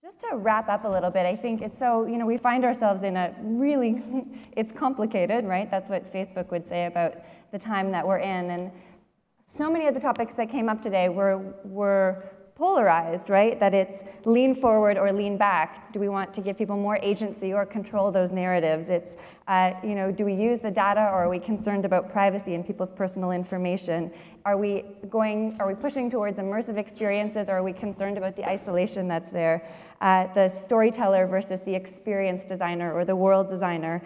Just to wrap up a little bit, I think it's so, we find ourselves in a really, it's complicated, right? That's what Facebook would say about the time that we're in. And so many of the topics that came up today were polarized, right? That it's lean forward or lean back. Do we want to give people more agency or control those narratives? It's, do we use the data, or are we concerned about privacy and people's personal information? Are we pushing towards immersive experiences, or are we concerned about the isolation that's there? The storyteller versus the experience designer or the world designer.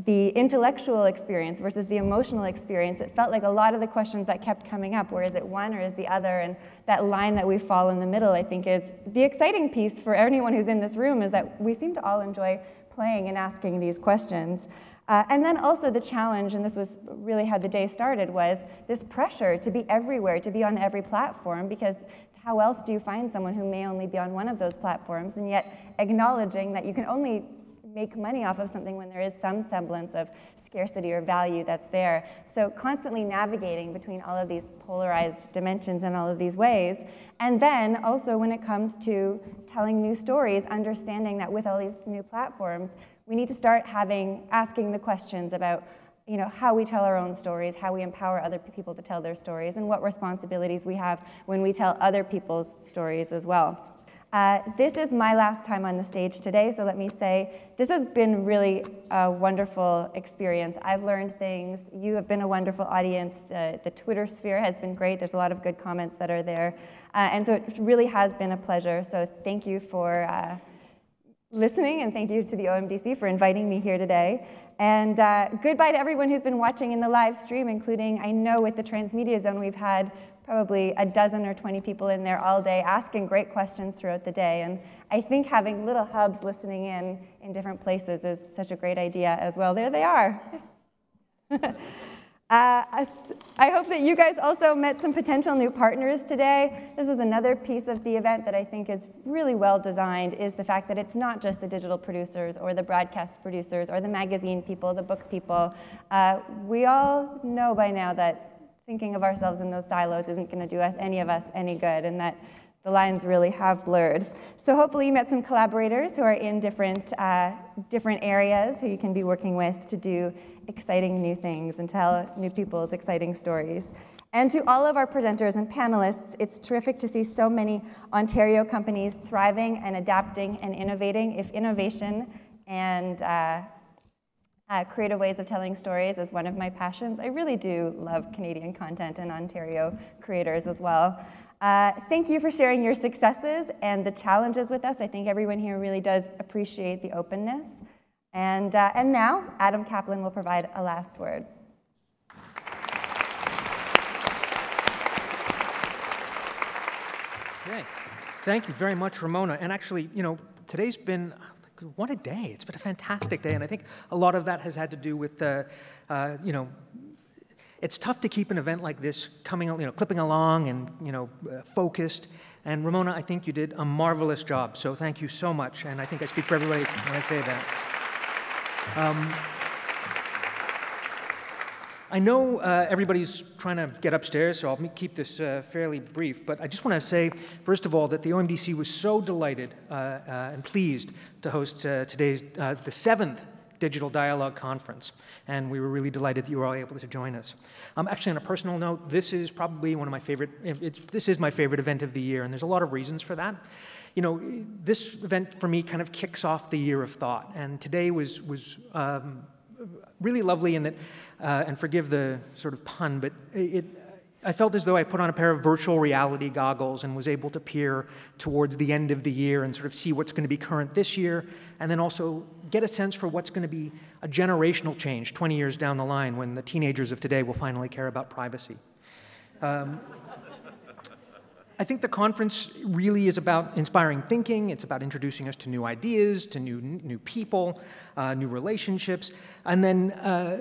The intellectual experience versus the emotional experience. It felt like a lot of the questions that kept coming up, where is it one or is the other? And that line that we fall in the middle, I think, is the exciting piece for anyone who's in this room, is that we seem to all enjoy playing and asking these questions. And then also the challenge, and this was really how the day started, was this pressure to be everywhere, to be on every platform, because how else do you find someone who may only be on one of those platforms, and yet acknowledging that you can only make money off of something when there is some semblance of scarcity or value that's there. So constantly navigating between all of these polarized dimensions in all of these ways. And then also when it comes to telling new stories, understanding that with all these new platforms, we need to start asking the questions about how we tell our own stories, how we empower other people to tell their stories, and what responsibilities we have when we tell other people's stories as well. This is my last time on the stage today, so let me say this has been really a wonderful experience. I've learned things. You have been a wonderful audience. The Twitter sphere has been great. There's a lot of good comments that are there. And so it really has been a pleasure. So thank you for listening, and thank you to the OMDC for inviting me here today. And goodbye to everyone who's been watching in the live stream, including, I know with the Transmedia Zone, we've had probably a dozen or 20 people in there all day asking great questions throughout the day. And I think having little hubs listening in different places is such a great idea as well. There they are. I hope that you guys also met some potential new partners today. This is another piece of the event that I think is really well designed, is the fact that it's not just the digital producers or the broadcast producers or the magazine people, the book people. We all know by now that thinking of ourselves in those silos isn't going to do any of us any good, and that the lines really have blurred. So hopefully you met some collaborators who are in different areas who you can be working with to do exciting new things and tell new people's exciting stories. And to all of our presenters and panelists, it's terrific to see so many Ontario companies thriving and adapting and innovating. If innovation and creative ways of telling stories is one of my passions, I really do love Canadian content and Ontario creators as well. Thank you for sharing your successes and the challenges with us. I think everyone here really does appreciate the openness. And now, Adam Caplan will provide a last word. Okay. Thank you very much, Ramona. And actually, today's been, what a day. It's been a fantastic day. And I think a lot of that has had to do with, it's tough to keep an event like this clipping along and, focused. And Ramona, I think you did a marvelous job. So thank you so much. And I think I speak for everybody when I say that. I know everybody's trying to get upstairs, so I'll keep this fairly brief, but I just want to say, first of all, that the OMDC was so delighted and pleased to host today's, the 7th Digital Dialogue Conference, and we were really delighted that you were all able to join us. Actually, on a personal note, this is probably one of my favorite, this is my favorite event of the year, and there's a lot of reasons for that. This event for me kind of kicks off the year of thought, and today was really lovely in that, and forgive the sort of pun, but I felt as though I put on a pair of virtual reality goggles and was able to peer towards the end of the year and sort of see what's going to be current this year, and then also get a sense for what's going to be a generational change 20 years down the line when the teenagers of today will finally care about privacy. I think the conference really is about inspiring thinking. It's about introducing us to new ideas, to new people, new relationships, and then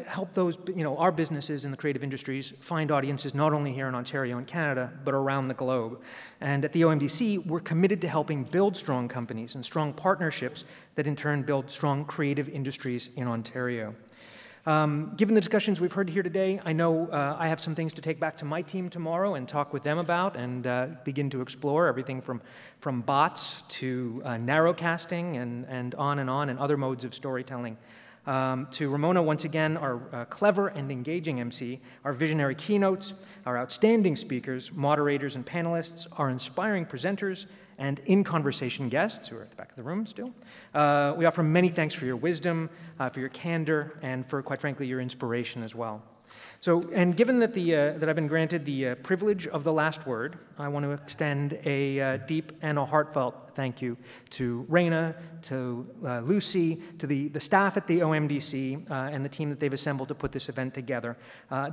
help those, our businesses in the creative industries find audiences not only here in Ontario and Canada, but around the globe. And at the OMDC, we're committed to helping build strong companies and strong partnerships that in turn build strong creative industries in Ontario. Given the discussions we've heard here today, I know I have some things to take back to my team tomorrow and talk with them about and begin to explore everything from bots to narrowcasting and on and other modes of storytelling. To Ramona, once again, our clever and engaging MC, our visionary keynotes, our outstanding speakers, moderators, and panelists, our inspiring presenters, and in-conversation guests, who are at the back of the room still. We offer many thanks for your wisdom, for your candor, and for, quite frankly, your inspiration as well. So, and given that, that I've been granted the privilege of the last word, I want to extend a deep and a heartfelt thank you to Raina, to Lucy, to the staff at the OMDC, and the team that they've assembled to put this event together.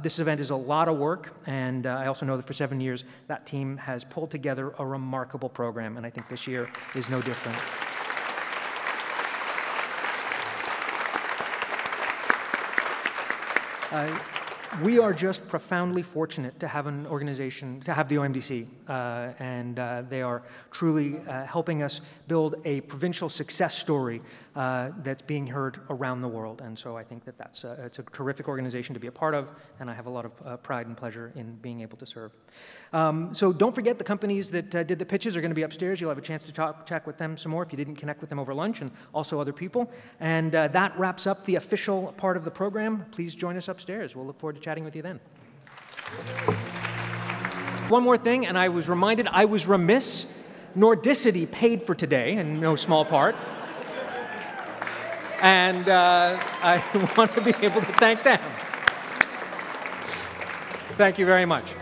This event is a lot of work, and I also know that for 7 years, that team has pulled together a remarkable program, and I think this year is no different. We are just profoundly fortunate to have an organization, to have the OMDC, and they are truly helping us build a provincial success story that's being heard around the world. And so I think that it's a terrific organization to be a part of, and I have a lot of pride and pleasure in being able to serve. So don't forget the companies that did the pitches are going to be upstairs. You'll have a chance to chat with them some more if you didn't connect with them over lunch, and also other people. And that wraps up the official part of the program. Please join us upstairs. We'll look forward to chatting with you then. One more thing, and I was reminded I was remiss. Nordicity paid for today, in no small part. And I want to be able to thank them. Thank you very much.